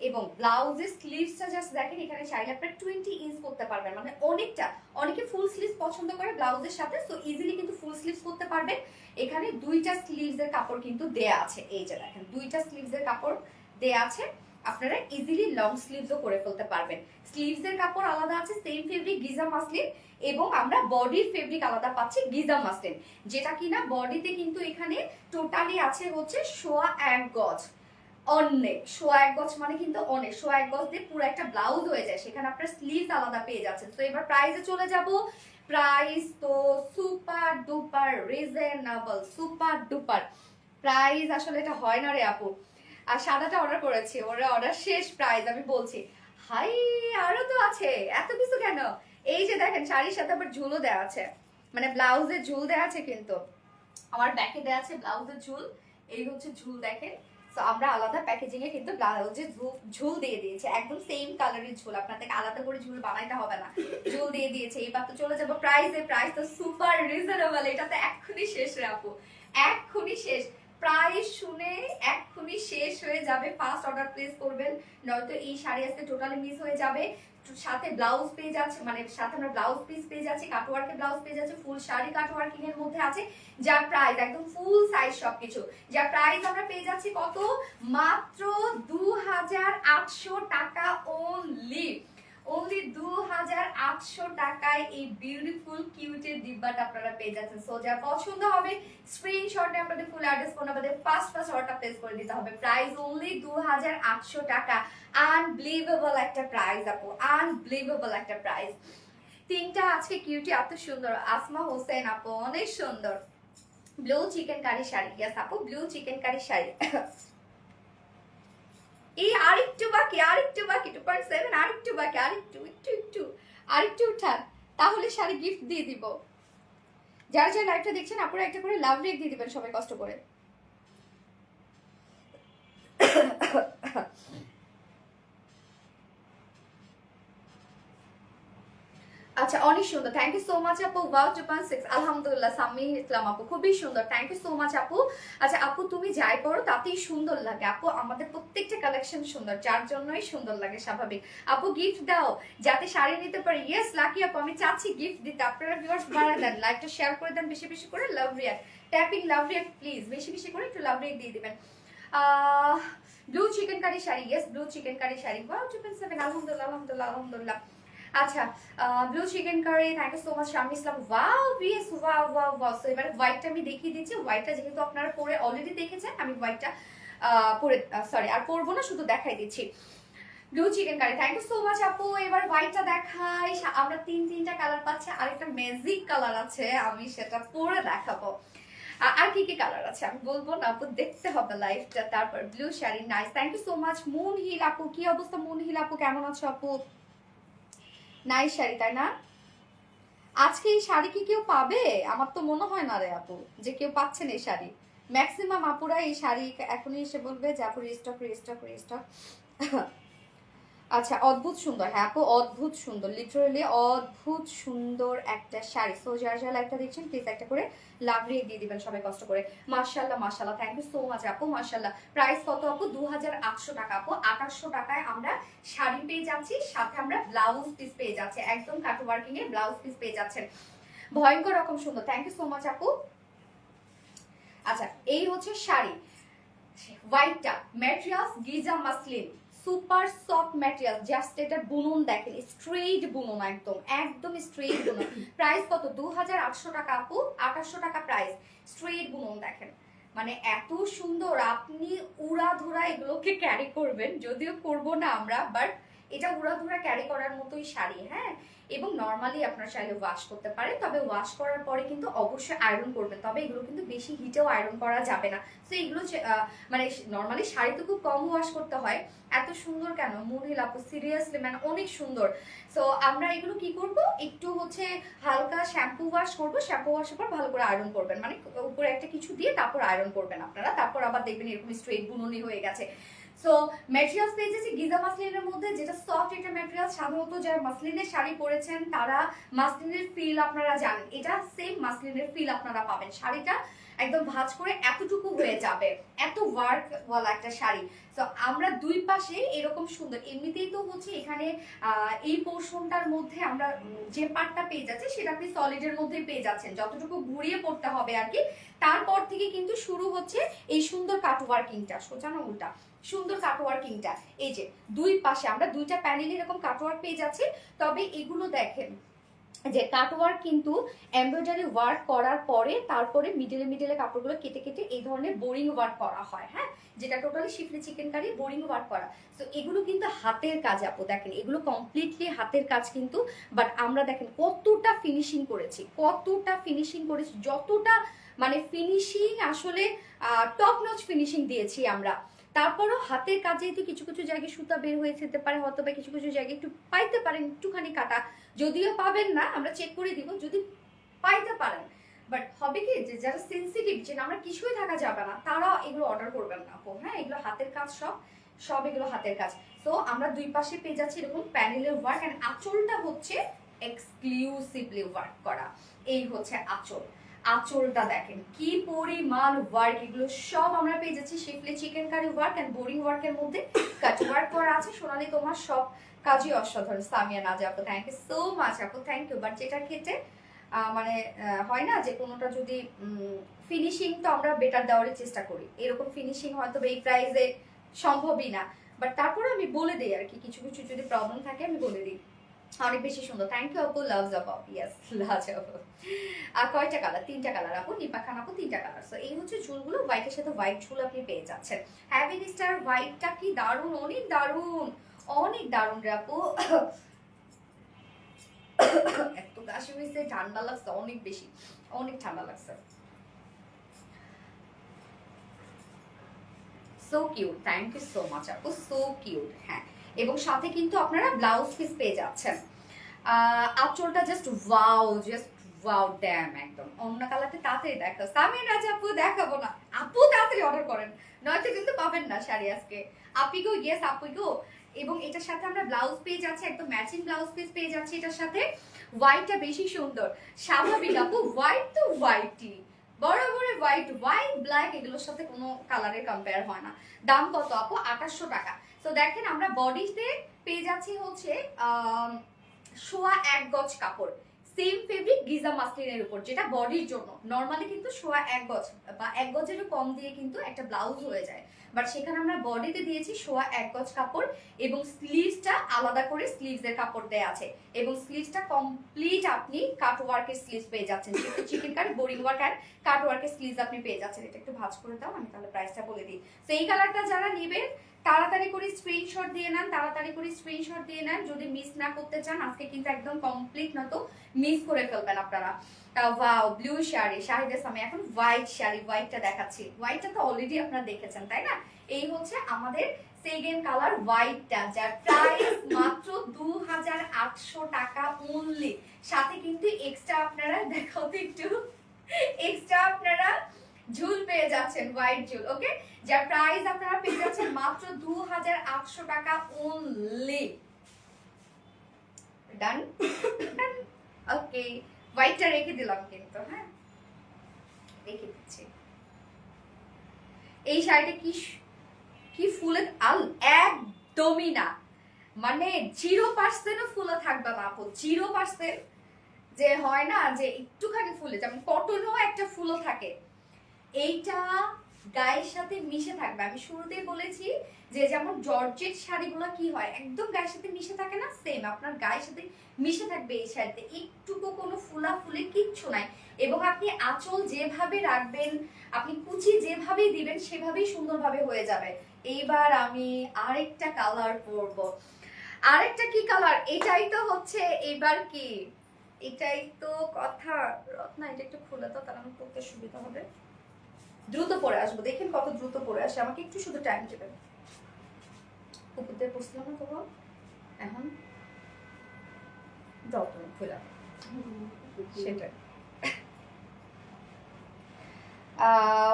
এবং ব্লাউজের স্লিভসটা জাস্ট দেখেন, এখানে চাইলে আপনারা 20 ইঞ্চ করতে পারবেন, মানে অনেকটা। অনেকে ফুল স্লিভস পছন্দ করে ব্লাউজের সাথে, সো ইজিলি কিন্তু ফুল স্লিভস করতে পারবেন। এখানে 2টা স্লিভসের কাপড় কিন্তু দেয়া আছে, এই যে দেখেন 2টা স্লিভসের কাপড় দেয়া আছে, আপনারা ইজিলি লং স্লিভসও করে ফেলতে পারবেন। স্লিভসের কাপড় আলাদা আছে, সেম ফেব্রিক গিজা মাসলিন, এবং আমরা বডির ফেব্রিক আলাদা পাচ্ছি গিজা মাসলিন, যেটা কিনা বডিতে কিন্তু এখানে টোটালি আছে হচ্ছে 1.25 গজ। অনেক 1.25 গজ মানে কিন্তু অনেক, 1.25 গজ দিয়ে পুরো একটা ব্লাউজ হয়ে যায়, সেখানে আপনার স্লিভস আলাদা পেয়ে যাচ্ছেন। তো এবার প্রাইসে চলে যাব। প্রাইস তো super duper reasonable, super duper price. আসলে এটা হয় না রে আপু। আর সাদাটা অর্ডার করেছি, ওরা অর্ডার শেষ, প্রাইস আমি বলছি। হাই আরো তো আছে, এত কিছু কেন? এই যে দেখেন শাড়ির সাথে আবার ঝুলও দেওয়া আছে, মানে ব্লাউজের ঝুল দেওয়া আছে, কিন্তু আমার ব্যাকে দেওয়া আছে ব্লাউজের ঝুল। এই হচ্ছে ঝুল দেখেন। তো আমরা আলাদা প্যাকেজিং এ কিন্তু ব্লাউজের ঝুল দিয়ে দিয়েছে, একদম সেম কালারের ঝুল, আপনাদেরকে আলাদা করে ঝুল বানাইতে হবে না, ঝুল দিয়ে দিয়েছে। এইবার তো চলে যাবো প্রাইসে। প্রাইস তো সুপার রিজনেবল, এটা তো এক্ষুনি শেষ রে আপু, এক্ষুনি শেষ। প্রাইস শুনে এক্ষুনি শেষ হয়ে যাবে, ফার্স্ট অর্ডার প্লেস করবেন, নয়তো এই শাড়ি আজকে টোটালি মিস হয়ে যাবে। সাথে ব্লাউজ পেয়ে যাচ্ছে, মানে সাথে আমরা ব্লাউজ পিস পেয়ে যাচ্ছি, কাটওয়ার্কের ব্লাউজ পেয়ে যাচ্ছে, ফুল শাড়ি কাটওয়ার্কিং এর মধ্যে আছে, যার প্রাইস একদম ফুল সাইজ সবকিছু, যার প্রাইস আমরা পেয়ে যাচ্ছি কত, মাত্র 2800 টাকা অনলি। অনলি 2800 টাকায় এই বিউটিফুল কিউটের ডিব্বাটা আপনারা পেয়ে যাচ্ছেন। সো যার পছন্দ হবে স্ক্রিনশটে আপনাদের full address phone number first অর্ডারটা প্লেস করে দিতে হবে। প্রাইস অনলি 2800 টাকা। আনবিলিভেবল একটা প্রাইস আপু, আনবিলিভেবল একটা প্রাইস। 3টা আজকে কিউটি এত সুন্দর। আসমা হোসেন আপু অনেক সুন্দর, blue chikankari sari. Yes আপু, ব্লু চিকেন কারি শাড়ি। এই আরেকটু বাকি, আরেকটু বাকি, 2.7 আরেকটু বাকি, আরেকটু একটু একটু আরেকটু উঠান, তাহলে শাড়ি গিফট দিয়ে দিব। যারা যারা লাইভটা দেখছেন আপনারা একটা করে লাভ রেক দিয়ে দিবেন সবাই কষ্ট করে। আচ্ছা অনেক সুন্দর, থ্যাংক ইউ সো মাচ আপু। ওয়াও 2.6 আলহামদুলিল্লাহ। সামি ইসলাম আপু খুবই সুন্দর, থ্যাংক ইউ সো মাচ আপু। আচ্ছা আপু তুমি যাই পড়ো তাতেই সুন্দর লাগে আপু, আমাদের প্রত্যেকটা কালেকশন সুন্দর, যার জন্যই সুন্দর লাগে, স্বাভাবিক। আপু গিফট দাও যাতে শাড়ি নিতে পারি। ইয়েস লাকি আপু, আমি চাচ্ছি গিফট দিতে, আপনারা ভিউয়ার্স বাড়ায় দেন, লাইভটা শেয়ার করে দেন বেশি বেশি করে, love react tapping love react please, বেশি বেশি করে একটু লাভ রিয়াক্ট দিয়ে দিবেন। Blue chikankari sari, yes blue chikankari sari. Wow 2.7 আলহামদুলিল্লাহ আলহামদুলিল্লাহ আলহামদুলিল্লাহ। আচ্ছা blue chikankari, thank you so much Shami Islam. Wow BS, wow wow wow. So এবারে হোয়াইটটা আমি দেখিয়ে দিচ্ছি। হোয়াইটটা যেহেতু আপনারা পরে অলরেডি দেখেছেন, আমি হোয়াইটটা পরে সরি আর পরবো না, শুধু দেখাই দিচ্ছি। Blue chikankari, thank you so much আপু। এবার হোয়াইটটা দেখাই, আমরা 3টা কালার পাচ্ছি, আরেকটা ম্যাজিক কালার আছে, আমি সেটা পরে দেখাবো। আর কি কি কালার আছে আমি বলবো না আপু, দেখতে হবে লাইভটা। তারপর blue sari, nice, thank you so much. Moon Hill আপু, কি অবস্থা মুন হিল আপু, কেমন আছো আপু? নাইস শাড়ি তাই না? আজকে এই শাড়ি কি কেউ পাবে? আমার তো মনে হয় না রে আপু যে কেউ পাচ্ছেন এই শাড়ি। ম্যাক্সিমাম আপুরা এই শাড়ি এখনই এসে বলবে যে আপু রিস্টক রিস্টক রিস্টক। আচ্ছা, অদ্ভুত সুন্দর। হ্যাঁ আপু, অদ্ভুত সুন্দর, লিটারালি অদ্ভুত সুন্দর একটা শাড়ি। সো যারা যারা একটা দেখছেন প্লিজ একটা করে লাভ রেট দিয়ে দিবেন সবাই কষ্ট করে। মাশাআল্লাহ মাশাআল্লাহ, থ্যাংক ইউ সো মাচ আপু, মাশাআল্লাহ। প্রাইস কত আপু? 2800 টাকা আপু। 2800 টাকায় আমরা শাড়ি পেয়ে যাচ্ছি, সাথে আমরা ব্লাউজ পিস পেয়ে যাচ্ছি, একদম কাট ওয়ার্কিং এর ব্লাউজ পিস পেয়ে যাচ্ছেন। ভয়ঙ্কর রকম সুন্দর, থ্যাংক ইউ সো মাচ আপু। আচ্ছা, এই হচ্ছে শাড়ি, হোয়াইটটা materials Giza muslin, super soft material. Just এটা বুনন দেখেন, স্ট্রেইট বুনন, একদম একদম স্ট্রেইট বুনন। প্রাইস কত? 2800 টাকা আপু, 2800 টাকা প্রাইস। স্ট্রেইট বুনন দেখেন, মানে এত সুন্দর। আপনি উড়াধুরা এগুলোকে ক্যারি করবেন, যদিও করবো না আমরা, বাট এটা উড়াধুরা ক্যারি করার মতোই শাড়ি। হ্যাঁ, এবং নর্মালি আপনার চাইলে ওয়াশ করতে পারেন, তবে ওয়াশ করার পরে কিন্তু অবশ্যই আয়রন করবেন। তবে এগুলো কিন্তু বেশি হিটেও আয়রন করা যাবে না। তো এগুলো মানে নর্মালি শাড়ি তো খুব কম ওয়াশ করতে হয়। এত সুন্দর কেন মুনিল আপু, সিরিয়াসলি মানে অনেক সুন্দর। সো আমরা এগুলো কি করব, একটু হচ্ছে হালকা শ্যাম্পু ওয়াশ করব, শ্যাম্পু ওয়াশের পর ভালো করে আয়রন করবেন, মানে উপরে একটা কিছু দিয়ে তারপর আয়রন করবেন আপনারা। তারপর আবার দেখবেন এরকম স্ট্রেট বুননি হয়ে গেছে। সো ম্যাটেরিয়ালস পেয়েছি গিজা মাসলিনের মধ্যে, যেটা সফট একটা ম্যাটেরিয়াল। সাধারণত যারা মাসলিনের শাড়ি পরেছেন তারা মাসলিনের ফিল আপনারা জানেন, এটা সেম মাসলিনের ফিল আপনারা পাবেন। শাড়িটা একদম ভাঁজ করে এতটুকু হয়ে যাবে, এত ওয়ার্ক ওয়ালা একটা শাড়ি। তো আমরা দুই পাশে এরকম সুন্দর, এমনিতেই তো হচ্ছে এখানে এই পোর্শনটার মধ্যে আমরা যে পার্টটা পেয়ে যাচ্ছি সেটা আপনি সলিডের মধ্যে পেয়ে যাচ্ছেন, যতটুকু ঘুরিয়ে পড়তে হবে আর কি। তারপর থেকে কিন্তু শুরু হচ্ছে এই সুন্দর কাট ওয়ার্কিংটা, সোজা না উল্টা, সুন্দর কাটওয়ার্কিংটা। এই যে দুই পাশে আমরা দুইটা প্যানেলে এরকম কাটওয়ার্ক পেয়ে যাচ্ছি। তবে এগুলো দেখেন যে কাটওয়ার্ক কিন্তু এমব্রয়ডারি ওয়ার্ক করার পরে তারপরে মিডলে মিডলে কাপড়গুলো কেটে কেটে এই ধরনের বোরিং ওয়ার্ক করা হয়। হ্যাঁ, যেটা totally schiffli chikankari boring work করা। তো এগুলো কিন্তু হাতের কাজ আপু, দেখেন এগুলো কমপ্লিটলি হাতের কাজ কিন্তু। বাট আমরা দেখেন কতটা ফিনিশিং করেছি, কতটা ফিনিশিং করেছি, যতটা মানে ফিনিশিং আসলে টপ নচ ফিনিশিং দিয়েছি আমরা। তারপরও হাতের কাজে তো কিছু কিছু জায়গায় সুতা বের হয়ে যেতে পারে, হয়তো বা কিছু কিছু জায়গায় একটু পাইতে পারেন একটুখানি কাটা। যদিও পাবেন না, আমরা চেক করে দিব যদি পাইতে পারেন। বাট হবে কি, যে যারা সেন্সিটিভ, যে আমরা কিছুই থাকা যাবে না, তারা এগুলো অর্ডার করবেন না আপু। হ্যাঁ, এগুলো হাতের কাজ, সব সব এগুলো হাতের কাজ। তো আমরা দুই পাশে পেয়ে যাচ্ছি এরকম প্যানেলের ওয়ার্ক, এন্ড আঁচলটা হচ্ছে এক্সক্লুসিভলি ওয়ার্ক করা। এই হচ্ছে আঁচল, আঁচলটা দেখেন কি পরিমাণ ওয়ার্ক। এগুলো সব আমরা পেয়ে যাচ্ছি schiffli chikankari work and boring ওয়ার্কের মধ্যে। কাট ওয়ার্ক করা আছে। সোনালি তোমার সব কাজই অসাধারণ। সামিয়া নাজ আপু, থ্যাংক ইউ সো মাচ আপু, থ্যাংক ইউ। বাট যেটা ক্ষেত্রে মানে হয় না যে কোনোটা যদি ফিনিশিং, তো আমরা বেটার দেওয়ারই চেষ্টা করি। এরকম ফিনিশিং হয়তো এই প্রাইসে সম্ভবই না, বাট তারপরে আমি বলে দিই আর কি, কিছু কিছু যদি প্রবলেম থাকে আমি বলে দিই। অনেক বেশি সুন্দর, থ্যাংক ইউ আপু, লাভ আপু, ইয়েস লাভ আপু। আর কয়টা কালার? 3টা কালার আপু, নিপা খান আপু 3টা কালার। সো এই হচ্ছে চুলগুলো, হোয়াইটের সাথে হোয়াইট চুল আপনি পেয়ে যাচ্ছেন। হ্যাভি স্টার হোয়াইটটা কি দারুণ, অনেক দারুণ, অনেক দারুণ রে আপু। এত কাশি হয়েছে, ঠান্ডা লাগছে অনেক বেশি, অনেক ঠান্ডা লাগছে। So cute, thank you so much আপু, সো কিউট। হ্যাঁ, এবং সাথে কিন্তু আপনারা ব্লাউজ পিস পেয়ে যাচ্ছেন। আঁচলটা just wow, just wow damn, একদম অন্য কালারটা তাড়াতাড়ি দেখা। সামিয়া নাজ আপু দেখাবো না আপু, তাড়াতাড়ি অর্ডার করেন, নয়তো কিন্তু পাবেন না শাড়ি আজকে। আপিগো, ইয়েস আপিগো। এবং এটার সাথে আমরা ব্লাউজ পেয়ে যাচ্ছি, একদম ম্যাচিং ব্লাউজ পিস পেয়ে যাচ্ছি এটার সাথে। হোয়াইটটা বেশি সুন্দর, স্বাভাবিক আপু, হোয়াইট তো হোয়াইটই, বরাবর হোয়াইট, হোয়াইট ব্ল্যাক এগুলোর সাথে কোনো কালারের কম্পেয়ার হয় না। দাম কত আপু? 2800 টাকা। তো দেখেন আমরা বডিতে পেয়ে যাচ্ছি হচ্ছে 1.25 গজ কাপড়, সেম ফেব্রিক গিজা মাসলিনের উপর, যেটা বডির জন্য। নর্মালি কিন্তু 1.25 গজ বা 1 গজেরও কম দিয়ে কিন্তু একটা ব্লাউজ হয়ে যায়, বাট সেখানে আমরা বডিতে দিয়েছি 1.25 গজ কাপড়, এবং স্লিভসটা আলাদা করে স্লিভসের কাপড় দেয়া আছে, এবং স্লিভসটা কমপ্লিট আপনি কাট ওয়ার্কের স্লিভস পেয়ে যাচ্ছেন। যেহেতু চিকেন কাট বোরিং ওয়ার্ক আর কাট ওয়ার্কের স্লিভস আপনি পেয়ে যাচ্ছেন। এটা একটু ভাঁজ করে দাও, আমি তাহলে প্রাইসটা বলে দিই। তো এই কালারটা যারা নেবেন তাড়াতাড়ি করে স্ক্রিনশট দিয়ে নেন, তাড়াতাড়ি করে স্ক্রিনশট দিয়ে নেন যদি মিস না করতে চান। আজকে কিন্তু একদম কমপ্লিট না তো মিস করে ফেলবেন আপনারা। ওয়াও, ব্লু শাড়ি, শাড়িদের সামনে এখন হোয়াইট শাড়ি, হোয়াইটটা দেখাচ্ছি। হোয়াইটটা তো অলরেডি আপনারা দেখেছেন তাই না? এই হচ্ছে আমাদের সেকেন্ড কালার হোয়াইটটা, যার প্রাইস মাত্র 2800 টাকা অনলি। সাথে কিন্তু এক্সট্রা আপনারা দেখাও তো একটু, এক্সট্রা আপনারা ঝুল পেয়ে যাচ্ছেন, হোয়াইট ঝুল। ওকে, যার প্রাইস আপনারা পেয়ে যাচ্ছেন মাত্র 2800 টাকা অনলি। আরেকটা রেখে দিলাম কিন্তু, হ্যাঁ রেখে দিচ্ছি। এই শাড়িটা কি ফুলের আল, একদমই না, মানে 0% ফুলে থাকবে না আপু, 0%। যে হয় না যে একটুখানি ফুলে, যেমন কটনও একটা ফুলও থাকে, এইটা গায়ের সাথে মিশে থাকবে। আমি শুরুতেই বলেছি যে যেমন জর্জেট শাড়িগুলো কি হয় একদম গায়ের সাথে মিশে থাকে না, সেম আপনার গায়ের সাথে মিশে থাকবে এই শাড়িতে, একটুকু কোনো ফুলা ফুলে কিচ্ছু নাই। এবং আপনি আঁচল যেভাবে রাখবেন, আপনি কুচি যেভাবেই দিবেন সেভাবেই সুন্দরভাবে হয়ে যাবে। এইবার আমি আরেকটা কালার পরবো। আরেকটা কি কালার, এটাই তো হচ্ছে এবার কি, এটাই তো কথা। রত্না এটা একটু খুলে তো, তাহলে আমার পড়তে সুবিধা হবে। দ্রুত পরে আসবো, দেখেন কত দ্রুত পরে আসে, আমাকে একটু শুধু টাইম দেবেন। উপর দিয়ে পড়ছিলাম না তখন, এখন দাও তুমি খুলে, সেটাই।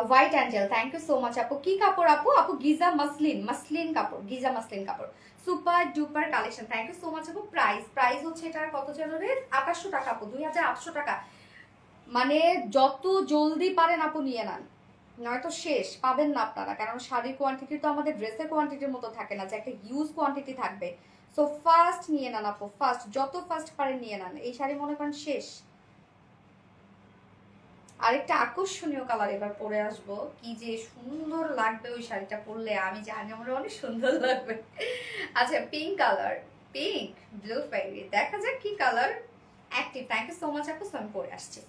White angel, thank you so much আপু। কি কাপড় আপু? আপু গিজা মাসলিন কাপড়, গিজা মাসলিন কাপড়, super duper collection, thank you so much আপু। প্রাইস হচ্ছে এটার কত জানো রে, 2800 টাকা আপু, 2800 টাকা। মানে যত জলদি পারেন আপু নিয়ে নেন, নয়তো শেষ পাবেন না আপনারা, কারণ শাড়ির কোয়ান্টিটি তো আমাদের ড্রেসের কোয়ান্টিটির মতো থাকে না যে একটা হিউজ কোয়ান্টিটি থাকবে। সো ফার্স্ট নিয়ে নেন আপু, ফার্স্ট, যত ফার্স্ট পারেন নিয়ে নেন, এই শাড়ি মনে করেন শেষ। আরেকটা আকর্ষণীয় কালার এবার পরে আসবো, কি যে সুন্দর লাগবে ওই শাড়িটা পরলে, আমি জানি আমার অনেক সুন্দর লাগবে। আচ্ছা পিঙ্ক কালার, পিঙ্ক ব্লু ফাইরি, দেখা যাক কি colour. Active, thank you so much আপু। আমি পরে আসছি।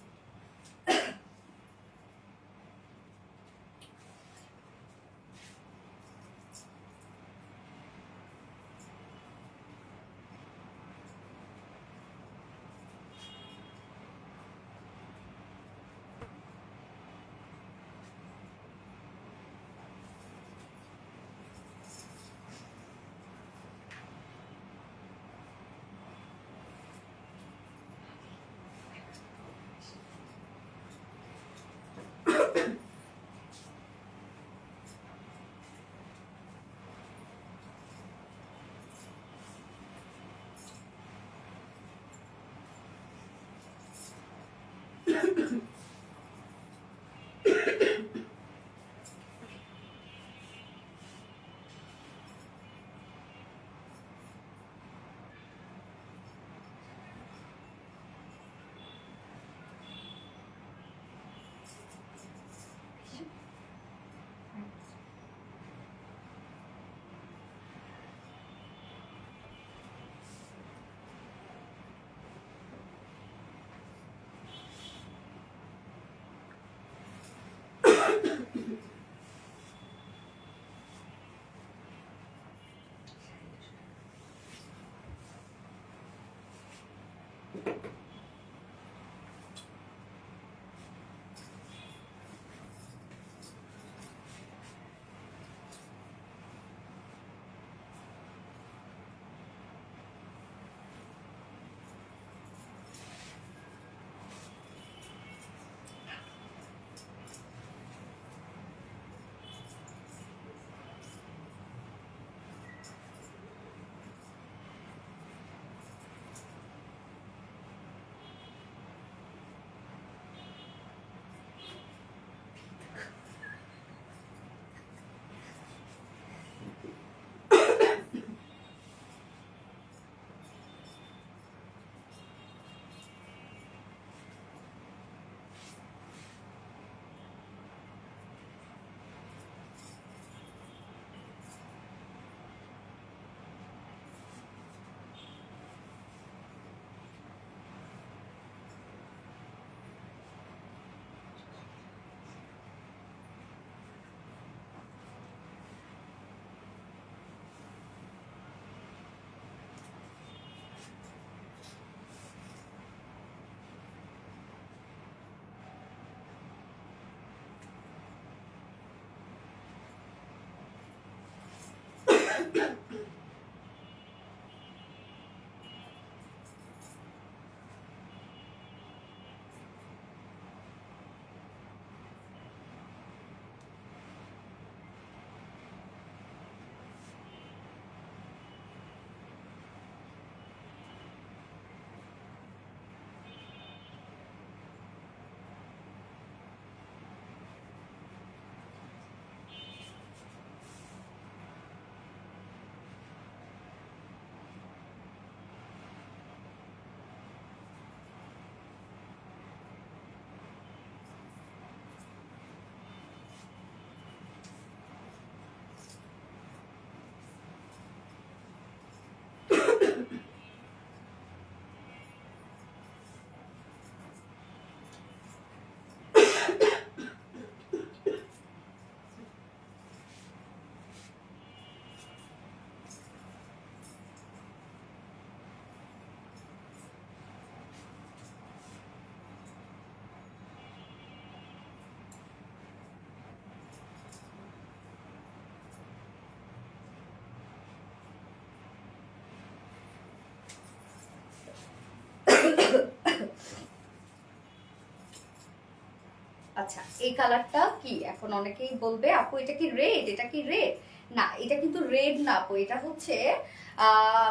আচ্ছা, এই কালারটা কি এখন অনেকেই বলবে আপু এটা কি রেড, এটা কি রেড? না, এটা কিন্তু রেড না আপু, এটা হচ্ছে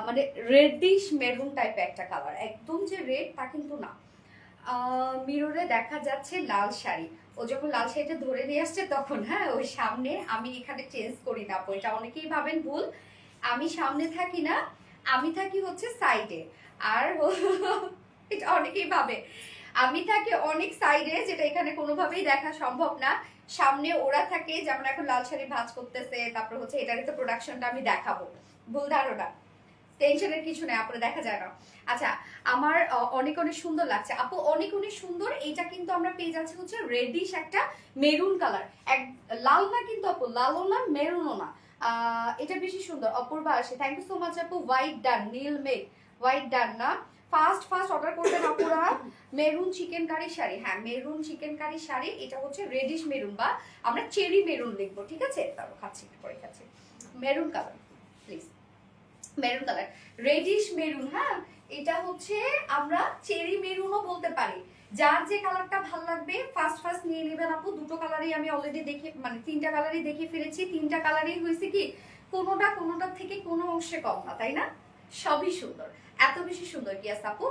মানে রেডিশ মেরুন টাইপের একটা কালার, একদম যে রেড তা কিন্তু না। মিররে দেখা যাচ্ছে লাল শাড়ি, ও যখন লাল শাড়িটা ধরে নিয়ে আসছে তখন, হ্যাঁ ওই সামনে, আমি এখানে চেঞ্জ করি না আপু, এটা অনেকেই ভাবেন ভুল, আমি সামনে থাকি না, আমি থাকি হচ্ছে সাইডে। আর এটা অনেকেই ভাবে আমি থাকি অনেক সাইডে, যেটা এখানে কোনোভাবেই দেখা সম্ভব না। সামনে ওরা থাকে, যেমন এখন লাল শাড়ি ভাঁজ করতেছে, তারপর হচ্ছে এটারই তো প্রোডাকশনটা আমি দেখাবো, ভুল ধারণা, টেনশনের কিছু নেই, আপনারা দেখা যায় না। আচ্ছা, আমার অনেক অনেক সুন্দর লাগছে আপু, অনেক অনেক সুন্দর। এইটা কিন্তু আমরা পেয়ে যাচ্ছি হচ্ছে রেডিশ একটা মেরুন কালার, এক লাল না কিন্তু আপু, লালও না মেরুনও না, এটা বেশি সুন্দর, অপূর্বা আসে, থ্যাংক ইউ সো মাচ আপু। হোয়াইট ডান, নীল মেঘ, হোয়াইট ডান না, ফার্স্ট ফার্স্ট অর্ডার করবেন আপুরা। মেরুন চিকেন কারি শাড়ি, হ্যাঁ মেরুন চিকেন কারি শাড়ি, এটা হচ্ছে রেডিশ মেরুন বা আমরা চেরি মেরুন লিখবো, ঠিক আছে? তারপর খাচ্ছি পরে খাচ্ছি, maroon colour please, maroon colour, radish maroon, হ্যাঁ এটা হচ্ছে আমরা চেরি মেরুনও বলতে পারি। যার যে কালারটা ভালো লাগবে ফার্স্ট ফার্স্ট নিয়ে নেবেন আপু। দুটো কালারই আমি অলরেডি দেখে, মানে তিনটা কালারই দেখে ফেলেছি, তিনটা কালারই হয়েছে কি কোনোটার থেকে কোনো অংশে কম না, তাই না? সবই সুন্দর, এত বেশি সুন্দর। কি আছে আপু,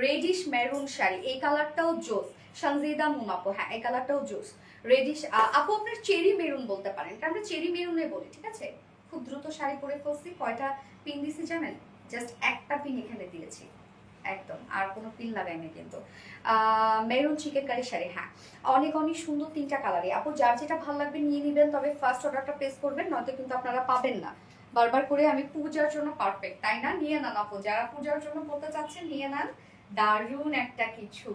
রেডিশ মেরুন শাড়ি, এই কালারটাও জোস, সঞ্জিদা মুম আপু, হ্যাঁ এই কালারটাও জোস। রেডিশ আপু আপনার চেরি মেরুন বলতে পারেন, কারণ আমরা চেরি মেরুনে বলি, ঠিক আছে? খুব দ্রুত শাড়ি পরে ফেলছি, কয়টা পিন দিছি জানেন? জাস্ট একটা পিন এখানে দিয়েছি, একদম, আর কোনো পিন লাগাইনি কিন্তু। মেরুন চিকেন কারি শাড়ি, হ্যাঁ অনেক অনেক সুন্দর, তিনটা কালারই আপু, যার যেটা ভালো লাগবে নিয়ে নেবেন, তবে ফার্স্ট অর্ডারটা প্লেস করবেন, নয়তো কিন্তু আপনারা পাবেন না। বারবার করে আমি পূজার জন্য পারফেক্ট, তাই না? নিয়ে নেন আপু, যারা পূজার জন্য পড়তে চাচ্ছেন নিয়ে নেন, দারুণ একটা কিছু।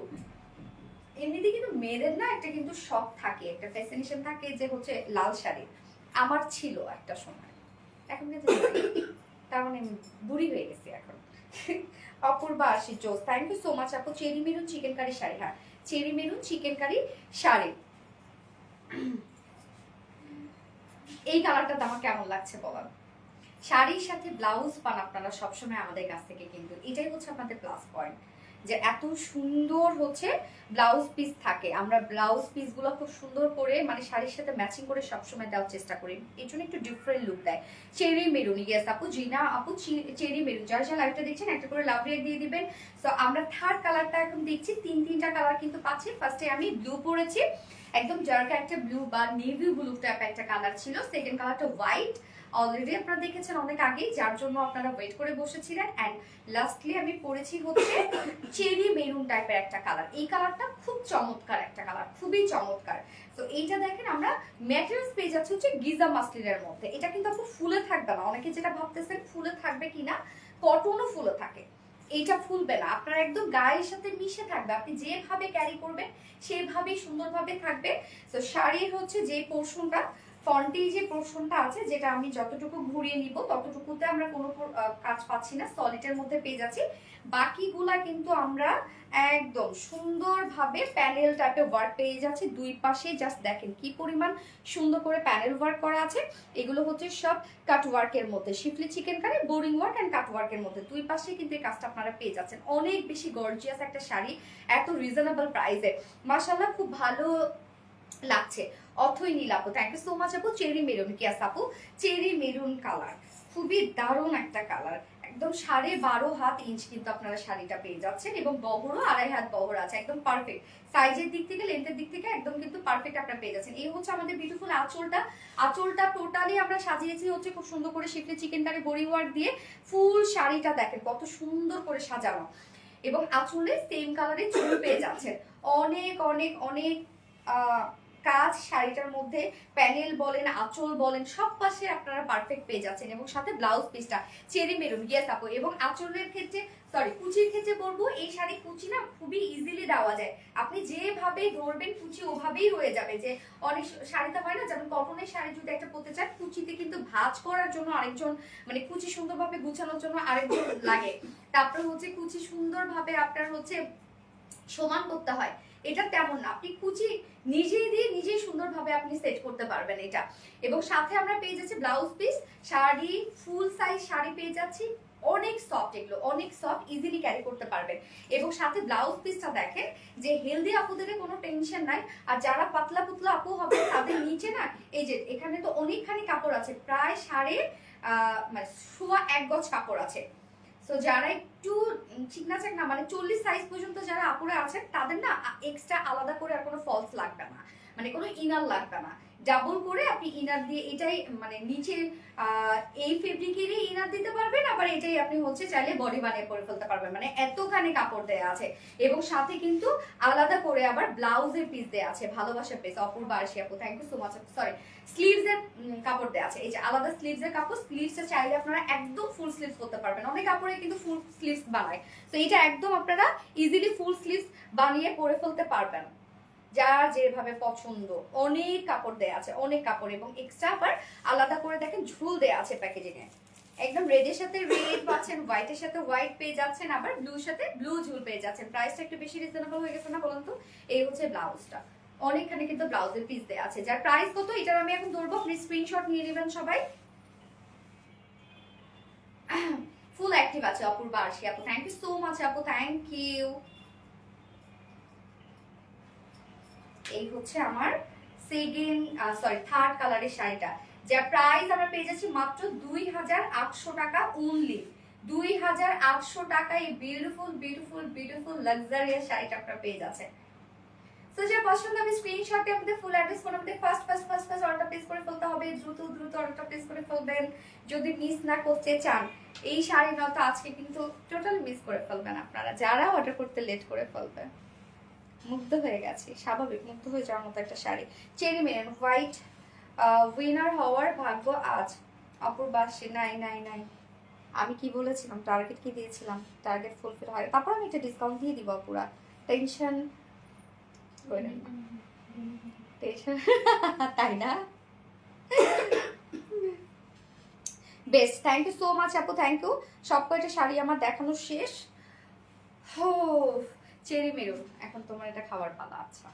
এমনিতে কিন্তু মেয়েদের না একটা কিন্তু শখ থাকে, একটা ফ্যাসিনেশন থাকে যে হচ্ছে লাল শাড়ি, আমার ছিল একটা সময়, এখন কিন্তু তার মানে বুড়ি হয়ে গেছি এখন। অপূর্বা আসি জোস, থ্যাংক ইউ সো মাচ আপু। Cherry maroon chikankari sari, হ্যাঁ cherry maroon chikankari sari, এই কালারটা আমার কেমন লাগছে বলেন? শাড়ির সাথে ব্লাউজ পান আপনারা সবসময় আমাদের কাছ থেকে, কিন্তু এটাই হচ্ছে আপনাদের প্লাস পয়েন্ট, যে এত সুন্দর হচ্ছে ব্লাউজ পিস থাকে। আমরা ব্লাউজ পিসগুলো খুব সুন্দর করে মানে শাড়ির সাথে ম্যাচিং করে সবসময় দেওয়ার চেষ্টা করি, এই জন্য একটু ডিফারেন্ট লুক দেয়। চেরি মেরুন, ইয়েস আপু, জিনা আপু চেরি মেরুন, যারা যারা লাইভটা দেখছেন একটা করে লাভ রেট দিয়ে দিবেন। তো আমরা থার্ড কালারটা এখন দেখছি, তিনটা কালার কিন্তু পাচ্ছি। ফার্স্টে আমি ব্লু পরেছি, একদম জার্কা একটা ব্লু বা নেভি ব্লু টাইপ একটা কালার ছিল, সেকেন্ড কালারটা হোয়াইট, অলরেডি আপনারা দেখেছেন অনেক আগেই, যার জন্য আপনারা ওয়েট করে বসেছিলেন। অ্যান্ড লাস্টলি আমি পরেছি হচ্ছে চেরি মেরুন টাইপের একটা কালার, এই কালারটা খুব চমৎকার একটা কালার, খুবই চমৎকার। তো এইটা দেখেন আমরা ম্যাটেরিয়ালস পেয়ে যাচ্ছি হচ্ছে গিজা মাসলিনের মধ্যে, এটা কিন্তু আপু ফুলে থাকবে না, অনেকে যেটা ভাবতেছেন ফুলে থাকবে কিনা, কটনও ফুলে থাকে, এইটা ফুলবে না, আপনার একদম গায়ের সাথে মিশে থাকবে, আপনি যেভাবে ক্যারি করবেন সেভাবেই সুন্দরভাবে থাকবে। তো শাড়ির হচ্ছে যে পোর্শনটা, ফ্রন্টে যে পোর্শনটা আছে, যেটা আমি যতটুকু ঘুরিয়ে নিব ততটুকুতে আমরা কোনো কাজ পাচ্ছি না, সলিডের মধ্যে পেয়ে যাচ্ছি। বাকিগুলা কিন্তু আমরা একদম সুন্দরভাবে প্যানেল টাইপের ওয়ার্ক পেয়ে যাচ্ছি দুই পাশে, জাস্ট দেখেন কি পরিমাণ সুন্দর করে প্যানেল ওয়ার্ক করা আছে। এগুলো হচ্ছে সব কাট ওয়ার্কের মধ্যে, schiffli chikankari, boring work and cut ওয়ার্কের মধ্যে, দুই পাশে কিন্তু এই কাজটা আপনারা পেয়ে যাচ্ছেন। অনেক বেশি গর্জিয়াস একটা শাড়ি, এত রিজনেবল প্রাইসে, মাশাআল্লাহ খুব ভালো লাগছে। অথই নীল আপু, থ্যাংক ইউ সো মাচ আপু। চেরি মেরুন, কি আছে আপু, চেরি মেরুন কালার, খুবই দারুণ একটা কালার, একদম 12.5 হাত ইঞ্চ কিন্তু আপনারা শাড়িটা পেয়ে যাচ্ছেন, এবং বহরও 2.5 হাত বহর আছে, একদম পারফেক্ট সাইজের দিক থেকে, লেন্থের দিক থেকে একদম কিন্তু পারফেক্ট আপনারা পেয়ে যাচ্ছেন। এই হচ্ছে আমাদের বিউটিফুল আঁচলটা, আঁচলটা টোটালি আমরা সাজিয়েছি হচ্ছে খুব সুন্দর করে শিফলি চিকেন কারি বড়ি ওয়ার্ক দিয়ে, ফুল শাড়িটা দেখেন কত সুন্দর করে সাজানো, এবং আঁচলে সেম কালারে চুল পেয়ে যাচ্ছেন। অনেক অনেক অনেক কাজ শাড়িটার মধ্যে, প্যানেল বলেন আঁচল বলেন সব পাশে আপনারা পারফেক্ট পেয়ে যাচ্ছেন, এবং সাথে ব্লাউজ পিসটা চেরি মেরুন, ইয়েস আপু। এবং আঁচলের ক্ষেত্রে, সরি কুচির ক্ষেত্রে বলবো, এই শাড়ি কুচি না খুবই ইজিলি দেওয়া যায়, আপনি যেভাবে ধরবেন কুচি ওভাবেই হয়ে যাবে। যে অনেক শাড়িতে হয় না, যেমন কটনের শাড়ি যদি একটা পরতে চান, কুচিতে কিন্তু ভাঁজ করার জন্য আরেকজন, মানে কুচি সুন্দরভাবে গুছানোর জন্য আরেকজন লাগে, তারপর হচ্ছে কুচি সুন্দরভাবে আপনার হচ্ছে সমান করতে হয়, এটা তেমন না, আপনি কুচি নিজেই দিয়ে নিজেই সুন্দরভাবে আপনি সেট করতে পারবেন এটা। এবং সাথে আমরা পেয়ে যাচ্ছি ব্লাউজ পিস, শাড়ি ফুল সাইজ শাড়ি পেয়ে যাচ্ছি, অনেক সফট, এগুলো অনেক সফট, ইজিলি ক্যারি করতে পারবেন। এবং সাথে ব্লাউজ পিসটা দেখেন যে হেলদি আপুদের কোনো টেনশন নাই। আর যারা পাতলা পুতলা আপু হবে তাদের নিচে না এই যে এখানে তো অনেকখানি কাপড় আছে, প্রায় মানে 1.25 গজ কাপড় আছে। তো যারা একটু চিকনা চাকনা মানে 40 সাইজ পর্যন্ত যারা আপুরে আছেন তাদের না এক্সট্রা আলাদা করে আর কোনো ফলস লাগবে না, মানে কোনো ইনার লাগবে না। ডাবল করে আপনি ইনার দিয়ে এটাই মানে নিচে এই ফেব্রিকেরই ইনার দিতে পারবেন, আবার এটাই আপনি হচ্ছে চাইলে বডি বানিয়ে পরে ফেলতে পারবেন, মানে এতখানি কাপড় দেয়া আছে। এবং সাথে কিন্তু আলাদা করে আবার ব্লাউজের পিস দেয়া আছে, ভালোবাসার পিস। অপূর্ব আরশি আপু thank you so much. Sorry, sleeves এর কাপড় দেয়া আছে, এই যে আলাদা স্লিভস এর কাপড়। স্লিভসটা চাইলে আপনারা একদম ফুল স্লিভস করতে পারবেন, অনেক কাপড়ে কিন্তু ফুল স্লিভস বানায়। তো এটা একদম আপনারা ইজিলি ফুল স্লিভস বানিয়ে পরে ফেলতে পারবেন, যার যেভাবে পছন্দ। অনেক কাপড় দেয়া আছে, অনেক কাপড়। এবং এক্সট্রা আবার আলাদা করে দেখেন ঝুল দেয়া আছে প্যাকেজিং এ। একদম রেডের সাথে রেড পাচ্ছেন, হোয়াইটের সাথে হোয়াইট পেয়ে যাচ্ছেন, আবার ব্লুর সাথে ব্লু ঝুল পেয়ে যাচ্ছেন। প্রাইসটা একটু বেশি রিজনেবল হয়ে গেছে না বলুন তো? এই হচ্ছে ব্লাউজটা, অনেকখানি কিন্তু ব্লাউজের পিস দেয়া আছে। যার প্রাইস কত এটার আমি এখন ধরবো, আপনি স্ক্রিনশট নিয়ে নেবেন সবাই। ফুল অ্যাক্টিভ আছে অপূর্ব আরশি আপু, থ্যাংক ইউ সো মাচ আপু, থ্যাংক ইউ। এই হচ্ছে আমার থার্ড কালারের শাড়িটা, যার প্রাইস আমরা পেয়ে যাচ্ছি মাত্র 2800 টাকা অনলি। 2800 টাকায় এই বিউটিফুল বিউটিফুল বিউটিফুল লাক্সারিয়াস শাড়িটা আপনারা পেয়ে যাচ্ছেন। তো যা পছন্দ হবে স্ক্রিনশটে আমাদের ফুল অ্যাড্রেস ফোন আমাদের ফার্স্ট অর্ডারটা প্লেস করে ফেলতে হবে, দ্রুত দ্রুত অর্ডারটা প্লেস করে ফেলবেন যদি মিস না করতে চান। এই শাড়ি নয়তো আজকে কিন্তু টোটাল মিস করে ফেলবেন আপনারা, যারা অর্ডার করতে লেট করে ফেলবেন। মুগ্ধ হয়ে গেছি, স্বাভাবিক, মুগ্ধ হয়ে যাওয়ার মতো একটা sari. Cherry maroon white winner হওয়ার ভাগ্য আজ। অপূর্ব আরশি নাই নাই নাই, আমি কি বলেছিলাম, টার্গেট কি দিয়েছিলাম, টার্গেট ফুলফিল হয়, তারপর আমি একটা ডিসকাউন্ট দিয়ে দিব পুরা, টেনশন তাই না? Best, thank you so much আপু, থ্যাংক ইউ। সব কয়টা শাড়ি আমার দেখানো শেষ। হো চেরি মেরুন, এখন তোমার এটা খাবার পালা। আচ্ছা,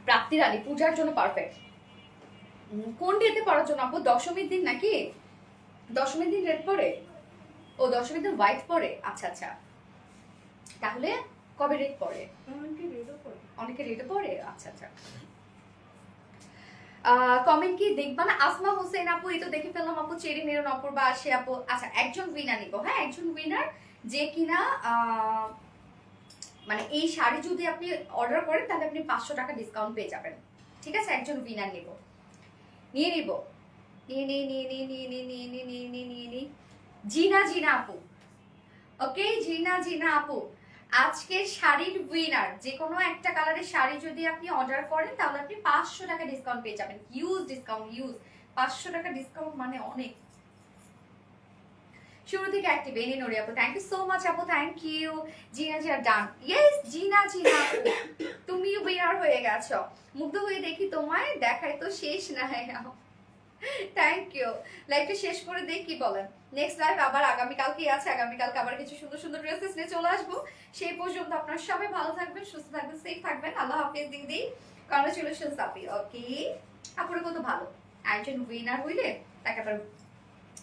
প্রাপ্তি রানী পূজার জন্য পারফেক্ট। কোন ডেতে পড়ার জন্য আপু? দশমীর দিন নাকি? দশমীর দিন রেড পরে? ও দশমীর দিন হোয়াইট পরে, আচ্ছা আচ্ছা। তাহলে কবে রেড পরে? অনেকে রেডও পরে, আচ্ছা আচ্ছা। কমেন্ট কি দেখবা না? আসমা হোসেন আপু, এই তো দেখে ফেললাম আপু। চেরি মেরুন অপূর্ব আরশি আপু। আচ্ছা, একজন উইনার নিব, হ্যাঁ একজন উইনার, যে কিনা মানে এই শাড়ি যদি আপনি অর্ডার করেন তাহলে আপনি 500 টাকা ডিসকাউন্ট পেয়ে যাবেন। ঠিক আছে, একজন উইনার নিব, নিয়ে নিব, নিয়ে জিনা জিনা আপু। ওকে, জিনা জিনা আপু আজকের শাড়ির উইনার। যে কোনো একটা কালারের শাড়ি যদি আপনি অর্ডার করেন তাহলে আপনি 500 টাকা ডিসকাউন্ট পেয়ে যাবেন। Huge discount, huge. 500 টাকা ডিসকাউন্ট মানে অনেক। শুরু থেকে অ্যাক্টিভ এনে নড়ি আপু, থ্যাংক ইউ সো মাচ আপু, থ্যাংক ইউ। জিনা জিনা ডান, ইয়েস জিনা জিনা আপু তুমি উইনার হয়ে গেছো। মুগ্ধ হয়ে দেখি তোমায়, দেখাই তো শেষ না। Thank you. লাইভটা শেষ করে দেখ কি বলেন। নেক্সট লাইভ আবার আগামীকালকে আছে, আগামীকালকে আবার কিছু সুন্দর সুন্দর ড্রেসেস নিয়ে চলে আসবো। সেই পর্যন্ত আপনারা সবাই ভালো থাকবেন, সুস্থ থাকবেন, সেফ থাকবেন। আল্লাহ হাফেজ দিদি। কংগ্রাচুলেশনস আপি। ওকে, আপুরে কত ভালো, একজন উইনার হইলে তাকে আবার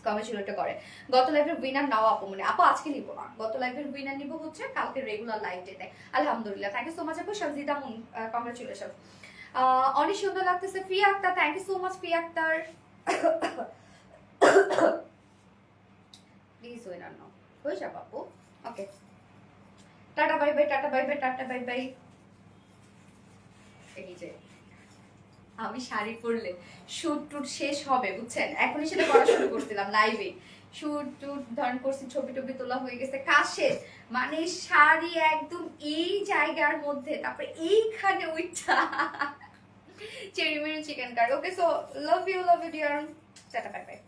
কংগ্রাচুলেট করে। গত লাইভের উইনার নাও আপু, মানে আপু আজকে নিব না, গত লাইভের উইনার নিব হচ্ছে কালকে রেগুলার লাইভ ডেতে। আলহামদুলিল্লাহ, থ্যাংক ইউ সো মাচ আপু। সঞ্জিদা মুন, কংগ্রাচুলেশন। অনেক সুন্দর লাগতেছে। Fia Akter, thank you so much Fia Akter. Please winner now, হয়ে যাবো আপু। Okay, tata bye bye, tata bye bye, tata bye bye. এই যে আমি শাড়ি পরলে শুট টুট শেষ হবে বুঝছেন, এখনই সেটা করা শুরু করছিলাম লাইভে। শুট টুট ধরন করছি, ছবি টবি তোলা হয়ে গেছে, কাজ শেষ। মানে শাড়ি একদম এই জায়গার মধ্যে, তারপরে এইখানে উইটা cherry maroon chikankari. Okay, so love you dear, tata bye by.